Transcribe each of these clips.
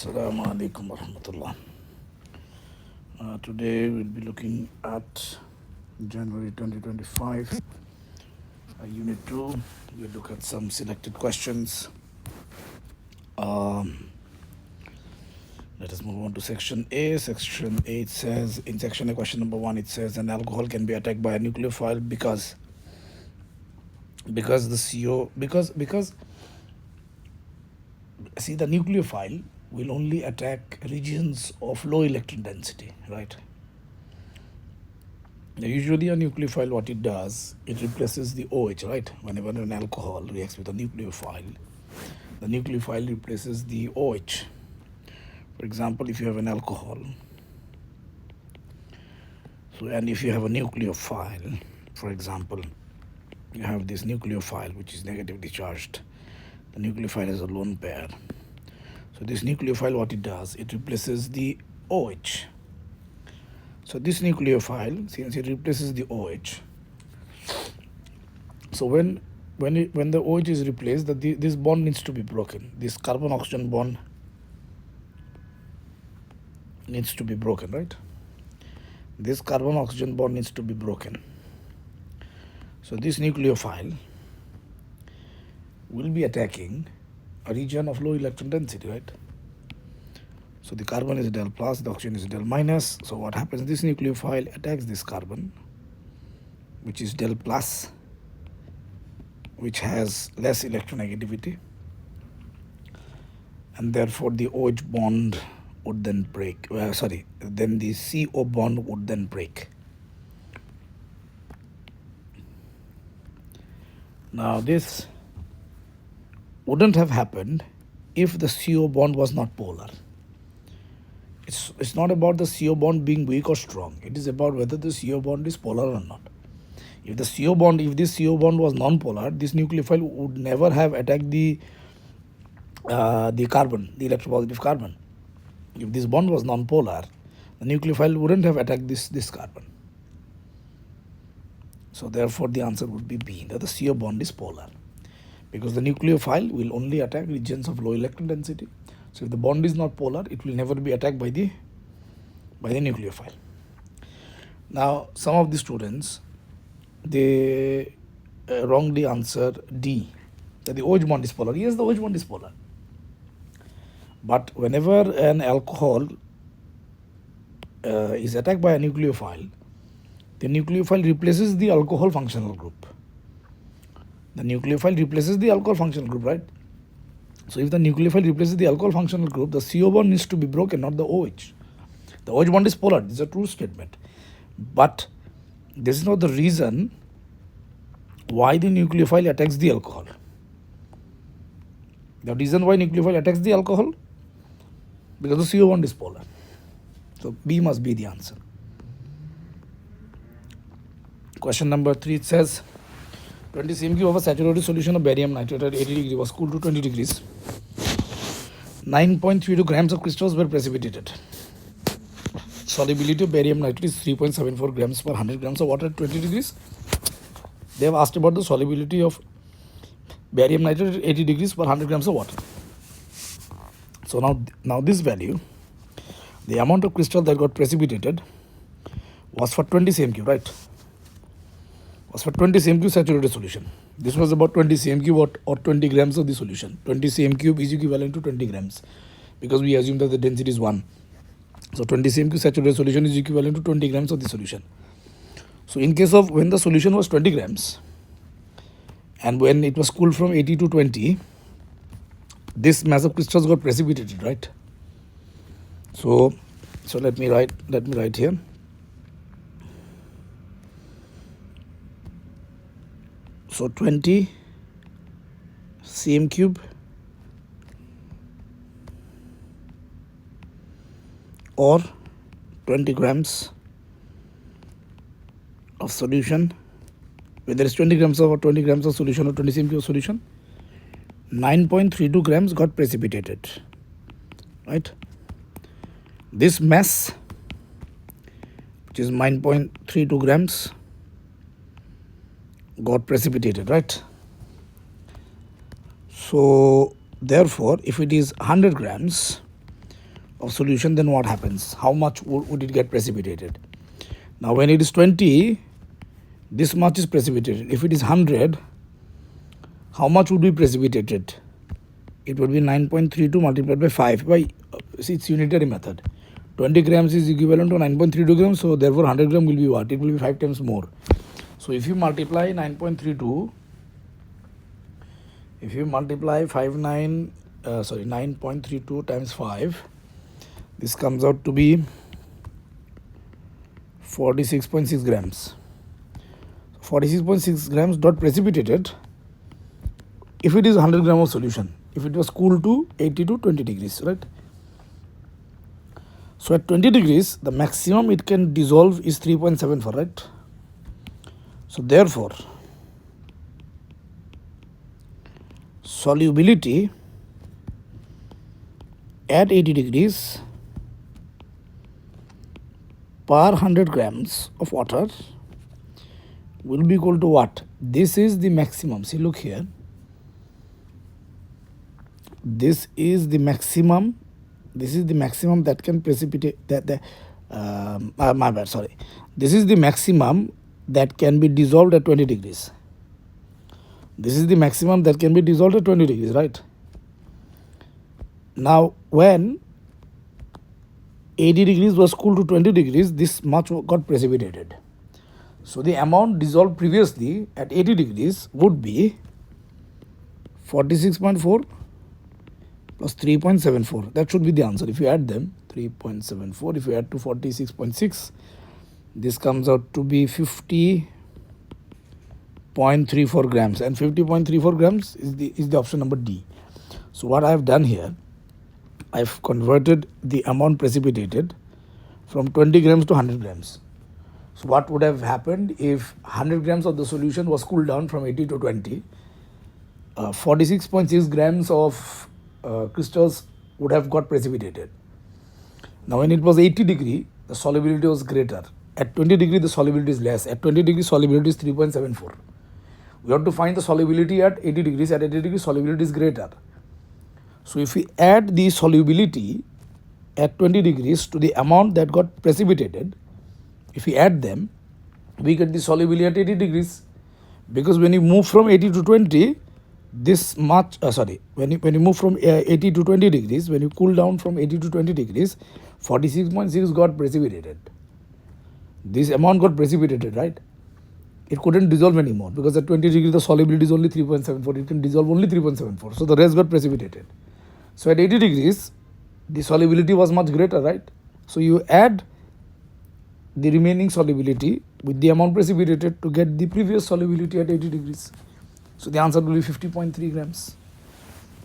Assalamu alaikum warahmatullah. Today we'll be looking at January 2025, Unit 2. We'll look at some selected questions. Let us move on to Section A. Section A, it says, in Section A, question number 1, it says an alcohol can be attacked by a nucleophile because the CO, see, the nucleophile will only attack regions of low electron density, right? Now, usually a nucleophile, what it does, it replaces the OH, right? Whenever an alcohol reacts with a nucleophile, the nucleophile replaces the OH. For example, if you have an alcohol, and if you have a nucleophile, for example, you have this nucleophile which is negatively charged. The nucleophile has a lone pair. So this nucleophile, what it does, it replaces the OH. So this nucleophile, since it replaces the OH, so when the OH is replaced, this bond needs to be broken. This carbon-oxygen bond needs to be broken, right? This carbon-oxygen bond needs to be broken. So this nucleophile will be attacking a region of low electron density, right? So the carbon is del plus, the oxygen is del minus. So what happens, this nucleophile attacks this carbon, which is del plus, which has less electronegativity, and therefore the OH bond would then break, then the CO bond would then break. Now this wouldn't have happened if the CO bond was not polar. It's not about the CO bond being weak or strong. It is about whether the CO bond is polar or not. If this CO bond was non-polar, this nucleophile would never have attacked the carbon, the electropositive carbon. If this bond was non-polar, the nucleophile wouldn't have attacked this carbon. So therefore the answer would be B, that the CO bond is polar, because the nucleophile will only attack regions of low electron density. So if the bond is not polar, it will never be attacked by the nucleophile. Now some of the students, they wrongly answer D, that the OH bond is polar. Yes, the OH bond is polar. But whenever an alcohol is attacked by a nucleophile, the nucleophile replaces the alcohol functional group. The nucleophile replaces the alcohol functional group, right? So if the nucleophile replaces the alcohol functional group, the CO bond needs to be broken, not the OH. The OH bond is polar. This is a true statement. But this is not the reason why the nucleophile attacks the alcohol. The reason why nucleophile attacks the alcohol, because the CO bond is polar. So B must be the answer. Question number 3, it says 20 cm of a saturated solution of barium nitrate at 80 degrees was cooled to 20 degrees. 9.32 grams of crystals were precipitated. Solubility of barium nitrate is 3.74 grams per 100 grams of water at 20 degrees. They have asked about the solubility of barium nitrate at 80 degrees per 100 grams of water. So now this value, the amount of crystal that got precipitated was for 20 cm3, right? Was for 20 cm3 saturated solution. This was about 20 cm3 or 20 grams of the solution. 20 cm3 is equivalent to 20 grams because we assume that the density is 1. So 20 cm3 saturated solution is equivalent to 20 grams of the solution. So in case of when the solution was 20 grams and when it was cooled from 80 to 20, this mass of crystals got precipitated, right? So let me write here. So 20 cm3 or 20 grams of solution, whether it's 20 grams of or 20 grams of solution or 20 cm3 of solution, 9.32 grams got precipitated, right? This mass, which is 9.32 grams, got precipitated, right? So therefore, if it is 100 grams, of solution, then what happens? How much would it get precipitated? Now when it is 20, this much is precipitated. If it is 100, how much would be precipitated? It would be 9.32 multiplied by 5 by, see, it's unitary method. 20 grams is equivalent to 9.32 grams, so therefore 100 gram will be what? It will be 5 times more. So if you multiply 9.32, if you multiply 9.32 times 5, this comes out to be 46.6 grams. 46.6 grams dot precipitated if it is 100 gram of solution. If it was cooled to 80 to 20 degrees, right? So at 20 degrees, the maximum it can dissolve is 3.74, right? So therefore, solubility at 80 degrees per 100 grams of water will be equal to what? This is the maximum. See, look here. This is the maximum. This is the maximum that can precipitate my bad, sorry. This is the maximum that can be dissolved at 20 degrees. This is the maximum that can be dissolved at 20 degrees, right? Now, when 80 degrees was cooled to 20 degrees, this much got precipitated. So the amount dissolved previously at 80 degrees would be 46.4 plus 3.74. That should be the answer. If you add them, 3.74, if you add to 46.6, this comes out to be 50.34 grams, and 50.34 grams is the option number D. So what I have done here, I've converted the amount precipitated from 20 grams to 100 grams. So what would have happened if 100 grams of the solution was cooled down from 80 to 20? 46.6 grams of crystals would have got precipitated. Now when it was 80 degree, the solubility was greater. At 20 degree, the solubility is less. At 20 degree, solubility is 3.74. We have to find the solubility at 80 degrees. At 80 degrees, solubility is greater. So if we add the solubility at 20 degrees to the amount that got precipitated, if we add them, we get the solubility at 80 degrees. Because when you move from 80 to 20, this much, when you move from 80 to 20 degrees, when you cool down from 80 to 20 degrees, 46.6 got precipitated. This amount got precipitated, right? It couldn't dissolve anymore because at 20 degrees the solubility is only 3.74. It can dissolve only 3.74. So the rest got precipitated. So at 80 degrees, the solubility was much greater, right? So you add the remaining solubility with the amount precipitated to get the previous solubility at 80 degrees. So the answer will be 50.3 grams,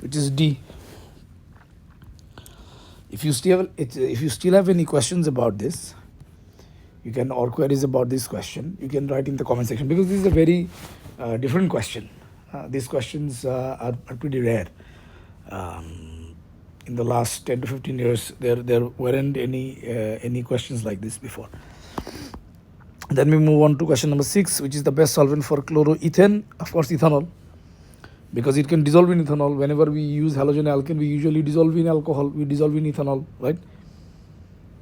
which is D. If you still have any questions about this, you can, or queries about this question, you can write in the comment section, because this is a very different question. These questions are pretty rare. In the last 10 to 15 years, there weren't any questions like this before. Then we move on to question number 6, which is the best solvent for chloroethane. Of course, ethanol, because it can dissolve in ethanol. Whenever we use halogen alkane, we usually dissolve in alcohol, we dissolve in ethanol, right?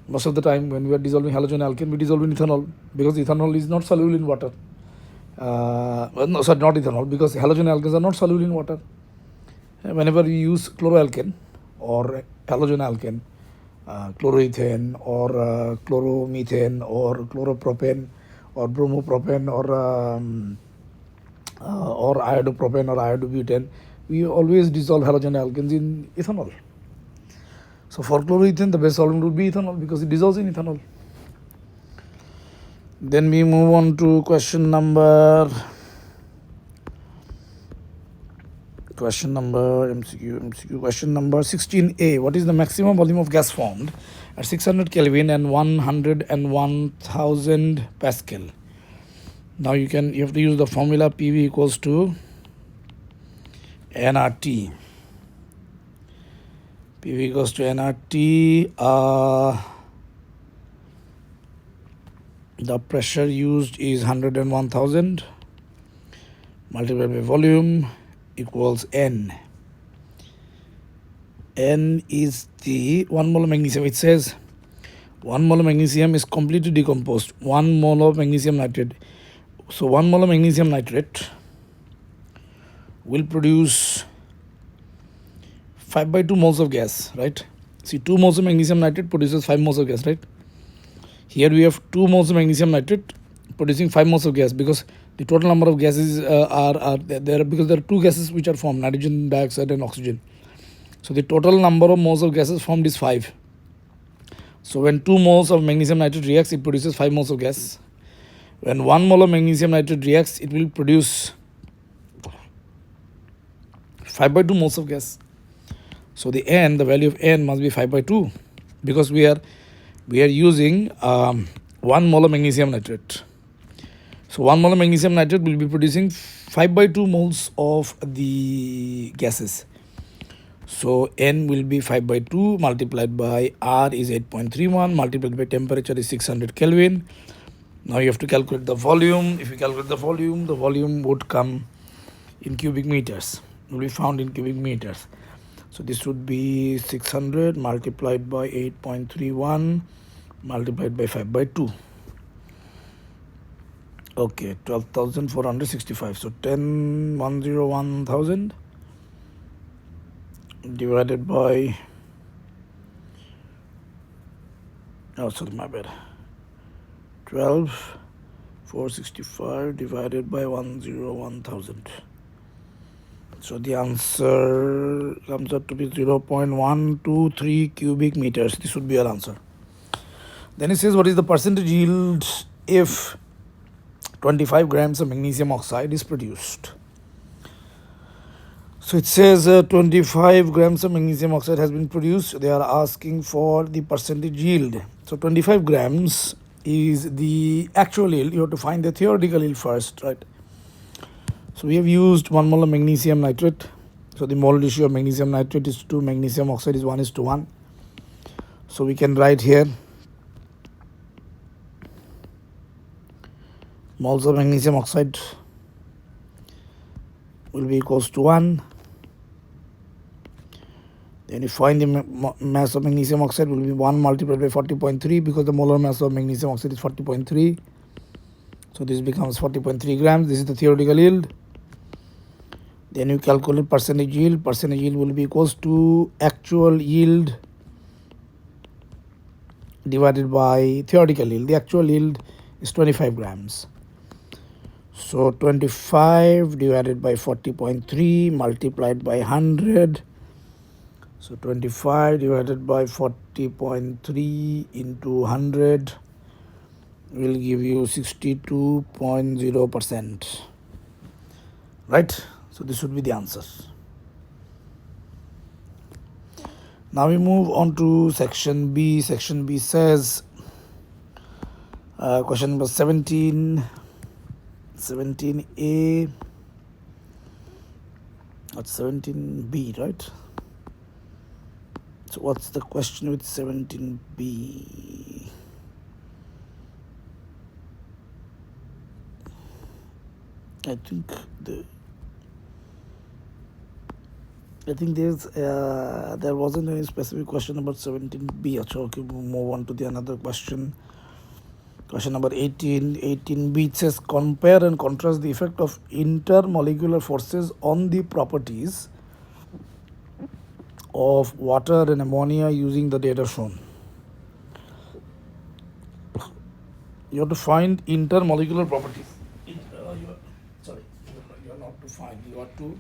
Most of the time when we are dissolving halogen alkane, we dissolve in ethanol, because ethanol is not soluble in water. No, sorry, not ethanol, because halogen alkanes are not soluble in water. Whenever we use chloroalkane or halogen alkane, chloroethane or chloromethane or chloropropane or bromopropane or iodopropane or iodobutane, we always dissolve halogen alkanes in ethanol. So for chloroethane, the best solvent would be ethanol because it dissolves in ethanol. Then we move on to question number MCQ. Question number 16A. What is the maximum volume of gas formed at 600 Kelvin and 101,000 Pascal? Now you have to use the formula PV equals to nRT. PV equals to nRT. The pressure used is 101,000 multiplied by volume equals N. N is the 1 mole of magnesium. It says 1 mole of magnesium is completely decomposed. 1 mole of magnesium nitrate. So 1 mole of magnesium nitrate will produce 5 by 2 moles of gas, right? See, 2 moles of magnesium nitrate produces 5 moles of gas, right? Here we have 2 moles of magnesium nitrate producing 5 moles of gas, because the total number of gases are there, because there are 2 gases which are formed, nitrogen dioxide and oxygen. So the total number of moles of gases formed is 5. So when 2 moles of magnesium nitrate reacts, it produces 5 moles of gas. When 1 mole of magnesium nitrate reacts, it will produce 5 by 2 moles of gas. So the value of N must be 5 by 2, because we are using 1 mole of magnesium nitrate. So 1 mole of magnesium nitrate will be producing 5 by 2 moles of the gases. So N will be 5 by 2 multiplied by R is 8.31 multiplied by temperature is 600 Kelvin. Now you have to calculate the volume. If you calculate the volume would come in cubic meters. Will be found in cubic meters. So this would be 600 multiplied by 8.31 multiplied by 5 by 2. Okay, 12,465. So 1,000 divided by, oh sorry, my bad, 12,465 divided by 1,000. So the answer comes out to be 0.123 cubic meters. This would be our answer. Then it says, what is the percentage yield if 25 grams of magnesium oxide is produced? So it says 25 grams of magnesium oxide has been produced. They are asking for the percentage yield. So 25 grams is the actual yield. You have to find the theoretical yield first, right? So we have used 1 mole of magnesium nitrate. So the mole ratio of magnesium nitrate is to magnesium oxide is 1:1. So we can write here moles of magnesium oxide will be equals to 1. Then you find the mass of magnesium oxide will be 1 multiplied by 40.3, because the molar mass of magnesium oxide is 40.3. So this becomes 40.3 grams. This is the theoretical yield. Then you calculate percentage yield. Percentage yield will be equals to actual yield divided by theoretical yield. The actual yield is 25 grams. So 25 divided by 40.3 multiplied by 100. So 25 divided by 40.3 into 100 will give you 62.0%. Right? So this would be the answer. Now we move on to section B. Section B says, question number 17, 17A, that's 17B, right? So what's the question with 17B? I think there wasn't any specific question about 17B. Okay, we'll move on to the another question. Question number 18. 18B, it says compare and contrast the effect of intermolecular forces on the properties of water and ammonia using the data shown. You have to find intermolecular properties. You are not to find. You have to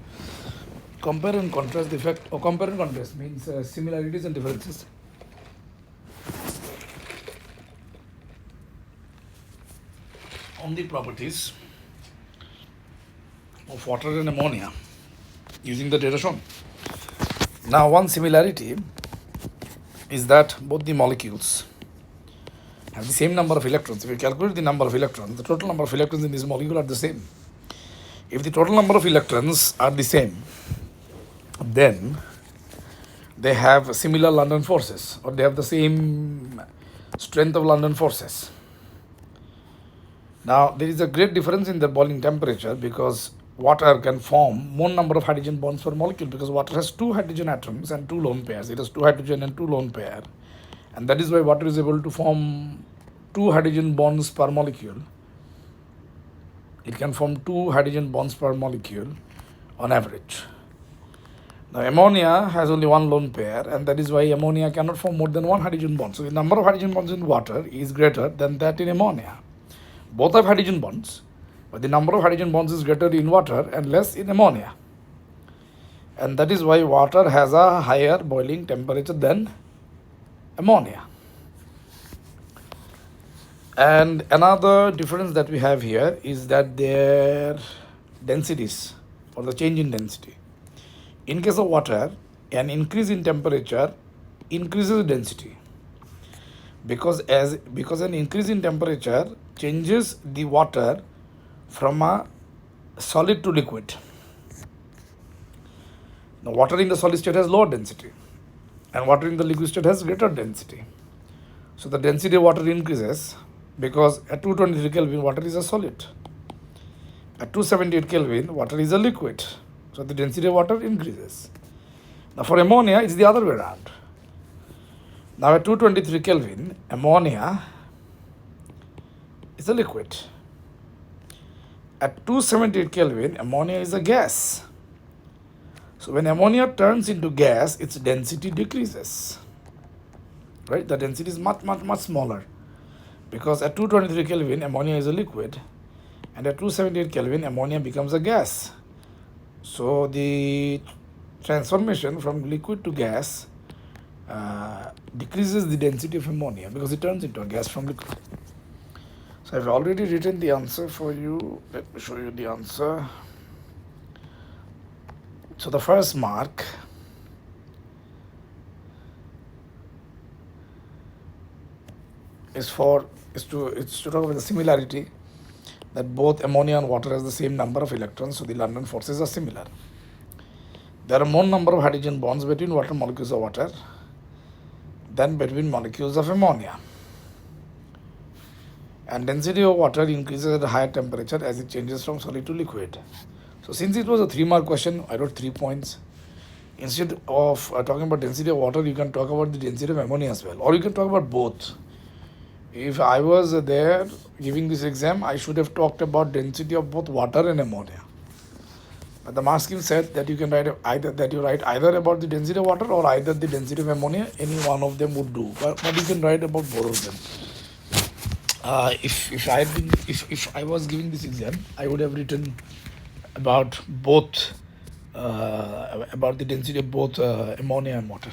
compare and contrast the effect. Or compare and contrast means similarities and differences. On the properties of water and ammonia using the data shown. Now, one similarity is that both the molecules have the same number of electrons. If you calculate the number of electrons, the total number of electrons in this molecule are the same. If the total number of electrons are the same, then they have similar London forces, or they have the same strength of London forces. Now, there is a great difference in the boiling temperature, because water can form more number of hydrogen bonds per molecule, because water has two hydrogen atoms and two lone pairs. It has two hydrogen and two lone pair, and that is why water is able to form two hydrogen bonds per molecule. It can form two hydrogen bonds per molecule on average. Now ammonia has only one lone pair, and that is why ammonia cannot form more than one hydrogen bond. So the number of hydrogen bonds in water is greater than that in ammonia. Both have hydrogen bonds, but the number of hydrogen bonds is greater in water and less in ammonia. And that is why water has a higher boiling temperature than ammonia. And another difference that we have here is that their densities, or the change in density. In case of water, an increase in temperature increases density, because an increase in temperature changes the water from a solid to liquid. Now, water in the solid state has lower density, and water in the liquid state has greater density. So the density of water increases, because at 223 Kelvin water is a solid. At 278 Kelvin water is a liquid. So the density of water increases. Now for ammonia, it's the other way around. Now at 223 Kelvin, ammonia is a liquid. At 278 Kelvin, ammonia is a gas. So when ammonia turns into gas, its density decreases. Right? The density is much smaller, because at 223 Kelvin, ammonia is a liquid, and at 278 Kelvin, ammonia becomes a gas. So the transformation from liquid to gas decreases the density of ammonia, because it turns into a gas from liquid. So I've already written the answer for you. Let me show you the answer. So the first mark is to talk about the similarity, that both ammonia and water has the same number of electrons, so the London forces are similar. There are more number of hydrogen bonds between water molecules of water than between molecules of ammonia. And density of water increases at a higher temperature as it changes from solid to liquid. So since it was a 3-mark question, I wrote 3 points. Instead of talking about density of water, you can talk about the density of ammonia as well, or you can talk about both. If I was there giving this exam, I should have talked about density of both water and ammonia. But the mark scheme said that you can write either about the density of water or either the density of ammonia. Any one of them would do. But you can write about both of them. If I was giving this exam, I would have written about both, about the density of both ammonia and water.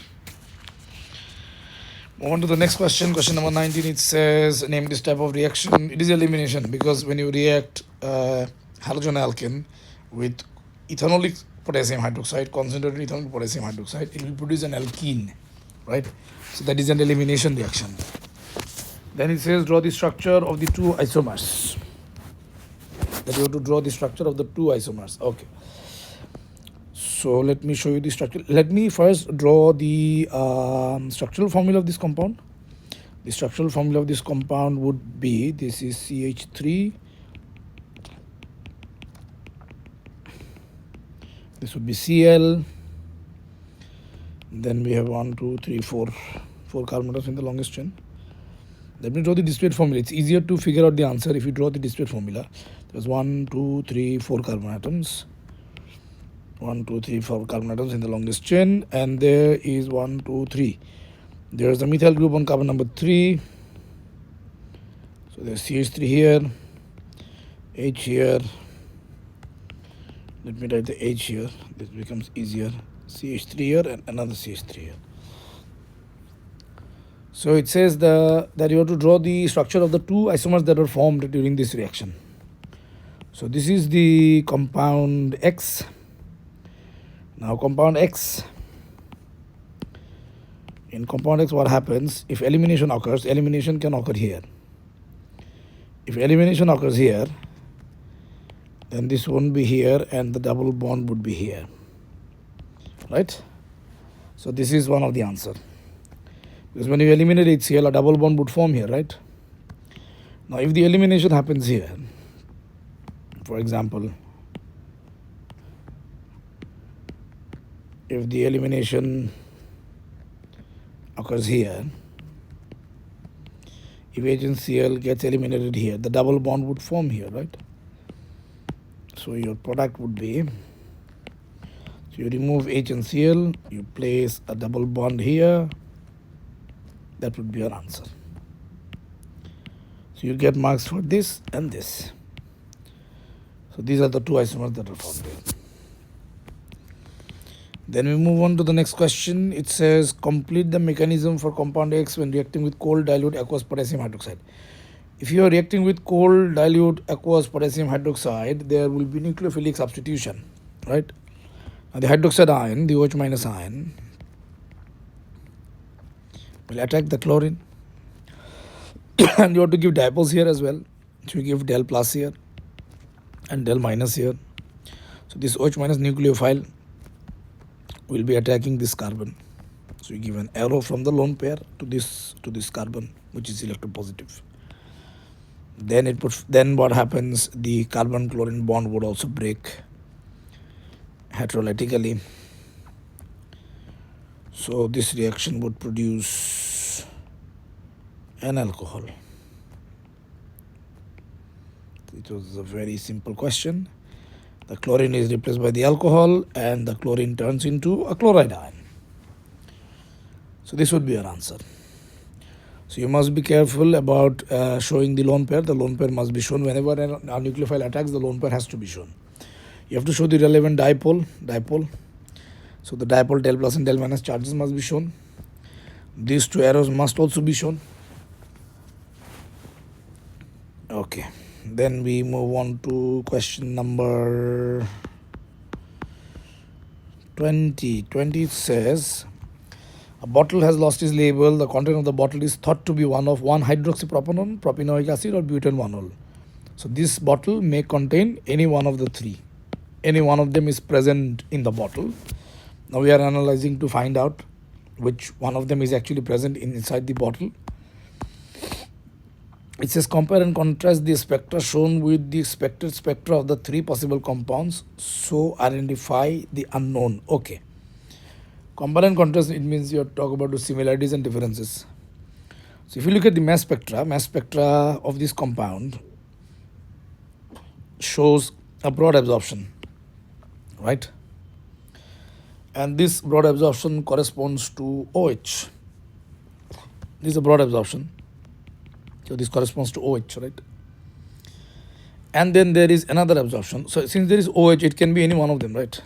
Move on to the next question. Question number 19. It says, name this type of reaction. It is elimination, because when you react halogen alkane with ethanolic potassium hydroxide, concentrated ethanolic potassium hydroxide, it will produce an alkene, right? So that is an elimination reaction. Then it says, draw the structure of the two isomers. That you have to draw the structure of the two isomers. Okay. So let me show you the structure. Let me first draw the structural formula of this compound. The structural formula of this compound would be, this is CH3. This would be Cl. Then we have 1, 2, 3, 4 carbon atoms in the longest chain. Let me draw the discrete formula. It's easier to figure out the answer if you draw the discrete formula. There's 1, 2, 3, 4 carbon atoms. 1, 2, 3, 4 carbon atoms in the longest chain, and there is 1, 2, 3. There's a methyl group on carbon number 3. So there's CH3 here, H here. Let me write the H here. This becomes easier. CH3 here and another CH3 here. So it says that you have to draw the structure of the two isomers that are formed during this reaction. So this is the compound X. Now compound X, in compound X what happens, if elimination occurs, elimination can occur here. If elimination occurs here, then this won't be here and the double bond would be here, right? So this is one of the answer. Because when you eliminate HCl, a double bond would form here, right? Now if the elimination happens here, for example, if the elimination occurs here, if H and Cl gets eliminated here, the double bond would form here, right? So your product would be, so you remove H and Cl, you place a double bond here, that would be your answer. So you get marks for this and this. So these are the two isomers that are found here. Then we move on to the next question. It says complete the mechanism for compound X when reacting with cold dilute aqueous potassium hydroxide. If you are reacting with cold dilute aqueous potassium hydroxide, there will be nucleophilic substitution, right? Now the hydroxide ion, the OH minus ion, will attack the chlorine. And you have to give dipoles here as well. So you give del plus here and del minus here. So this OH minus nucleophile will be attacking this carbon. So you give an arrow from the lone pair to this carbon, which is electropositive. Then what happens? The carbon chlorine bond would also break heterolytically. So this reaction would produce an alcohol. It was a very simple question. The chlorine is replaced by the alcohol and the chlorine turns into a chloride ion. So this would be your answer. So you must be careful about showing the lone pair. The lone pair must be shown. Whenever a nucleophile attacks, the lone pair has to be shown. You have to show the relevant dipole. So the dipole del plus and del minus charges must be shown. These two arrows must also be shown. Okay. Then we move on to question number 20. 20 says, a bottle has lost its label. The content of the bottle is thought to be one of 1-hydroxypropanone, propanoic acid or butanol. So this bottle may contain any one of the three. Any one of them is present in the bottle. Now we are analyzing to find out which one of them is actually present inside the bottle. It says compare and contrast the spectra shown with the expected spectra of the three possible compounds. So identify the unknown. Okay. Compare and contrast, it means you talk about the similarities and differences. So if you look at the mass spectra of this compound shows a broad absorption, right? And this broad absorption corresponds to OH. This is a broad absorption. So this corresponds to OH, right? And then there is another absorption. So since there is OH, it can be any one of them, right?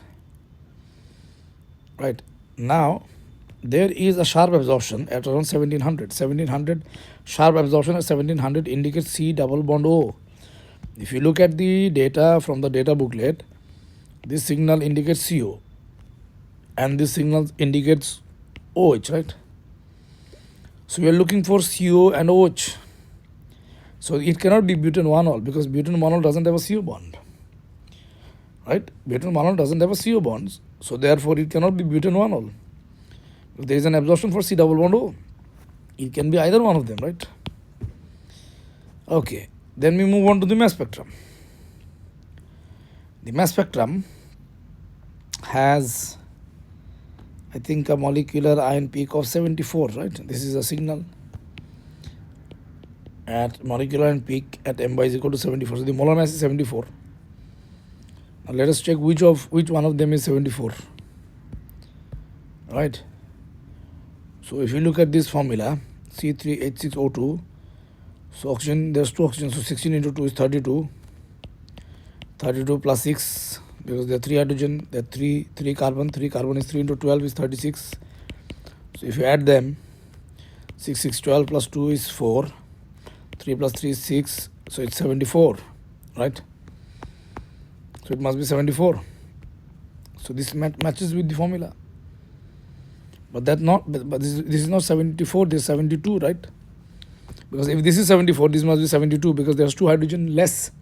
Right. Now, there is a sharp absorption at around 1700. 1700, sharp absorption at 1700 indicates C double bond O. If you look at the data from the data booklet, this signal indicates CO. And this signal indicates OH, right? So we are looking for CO and OH. So it cannot be butanol because butanol doesn't have a CO bond. Right? Butanol doesn't have a CO bonds. So therefore it cannot be butanol. If there is an absorption for C double bond O, it can be either one of them, right? Okay. Then we move on to the mass spectrum. The mass spectrum has, I think, a molecular ion peak of 74, right? This is a signal at molecular ion peak at m is equal to 74. So the molar mass is 74. Now let us check which one of them is 74. Right? So if you look at this formula, C3H6O2, so oxygen, there's two oxygen, so 16 into 2 is 32. 32 plus 6, because there are 3 hydrogen, there are 3 carbon is 3 into 12 is 36. So if you add them, 6, 6, 12 plus 2 is 4. 3 plus 3 is 6, so it's 74, right? So it must be 74. So this matches with the formula. But this is not 74, this is 72, right? Because if this is 74, this must be 72 because there's 2 hydrogen less.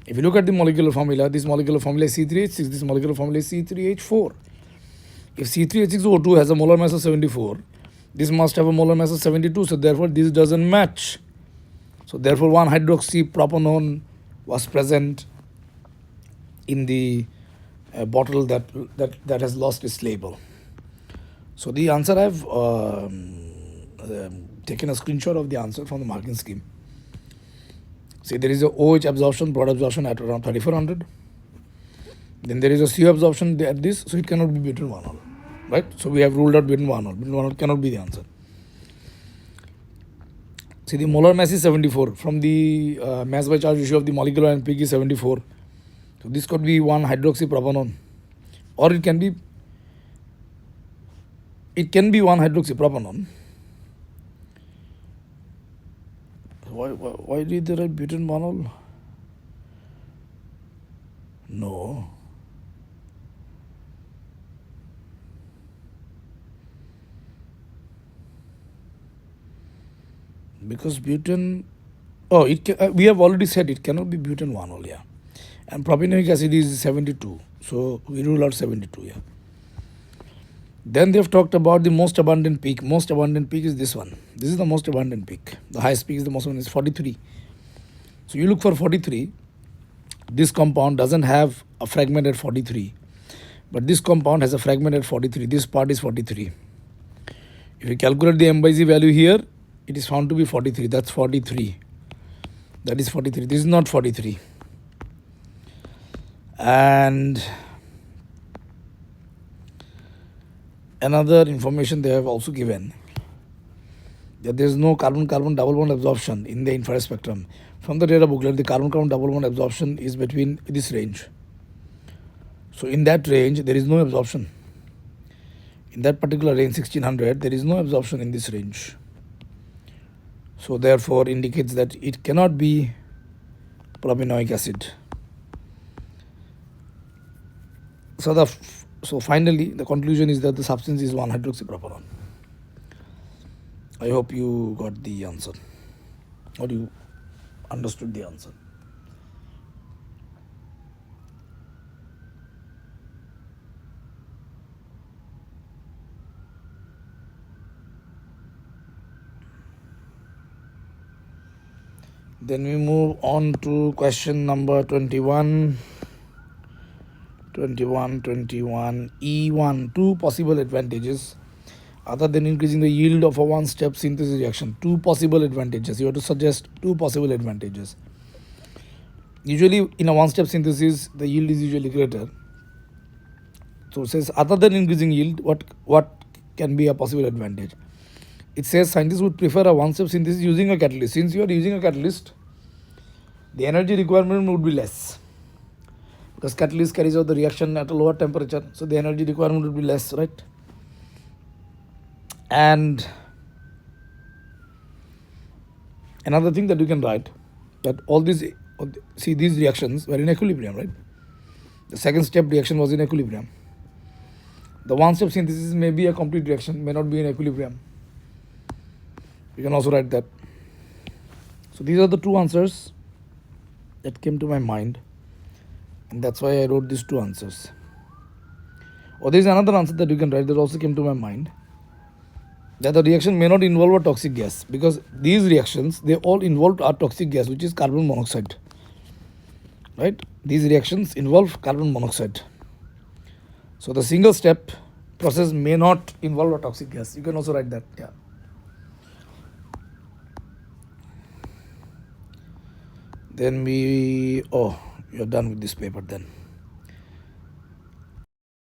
If you look at the molecular formula, this molecular formula is C3H6, this molecular formula is C3H4. If C3H6O2 has a molar mass of 74, this must have a molar mass of 72, so therefore this doesn't match. So therefore 1-hydroxypropanone was present in the a bottle that has lost its label. So the answer, I've taken a screenshot of the answer from the marking scheme. See, there is a OH absorption, broad absorption at around 3400. Then there is a CO absorption at this, so it cannot be butene 1-ol, right? So we have ruled out butene 1-ol. Butene 1-ol cannot be the answer. See, the molar mass is 74. From the mass by charge ratio of the molecular ion peak is 74. So this could be 1-hydroxypropanone, or it can be 1-hydroxypropanone. Why did they write butene 1-ol? No. Because butane, we have already said it cannot be butane 1-ol, yeah. And propanoic acid is 72, so we rule out 72, yeah. Then they've talked about the most abundant peak. Most abundant peak is this one. This is the most abundant peak. The highest peak is the most abundant, is 43. So you look for 43. This compound doesn't have a fragment at 43, but this compound has a fragment at 43. This part is 43. If you calculate the M/Z value here, it is found to be 43. That's 43. That is 43. This is not 43. And another information they have also given, that there is no carbon-carbon double bond absorption in the infrared spectrum. From the data booklet, the carbon-carbon double bond absorption is between this range. So in that range, there is no absorption. In that particular range, 1600, there is no absorption in this range. So therefore indicates that it cannot be propanoic acid. So finally, the conclusion is that the substance is 1-hydroxypropanone. I hope you got the answer, or you understood the answer. Then we move on to question number 21. 21 E1, 2 possible advantages other than increasing the yield of a one-step synthesis reaction. 2 possible advantages. You have to suggest 2 possible advantages. Usually in a one-step synthesis, the yield is usually greater. So it says other than increasing yield, what can be a possible advantage? It says scientists would prefer a one-step synthesis using a catalyst. Since you are using a catalyst, the energy requirement would be less, because catalyst carries out the reaction at a lower temperature, so the energy requirement would be less, right? And another thing that you can write, that all these reactions were in equilibrium, right? The second step reaction was in equilibrium. The one-step synthesis may be a complete reaction, may not be in equilibrium. You can also write that. So these are the 2 answers that came to my mind, and that's why I wrote these 2 answers. Or there is another answer that you can write that also came to my mind, that the reaction may not involve a toxic gas, because these reactions, they all involve a toxic gas, which is carbon monoxide, right? These reactions involve carbon monoxide. So the single step process may not involve a toxic gas. You can also write that, yeah. Then you're done with this paper then.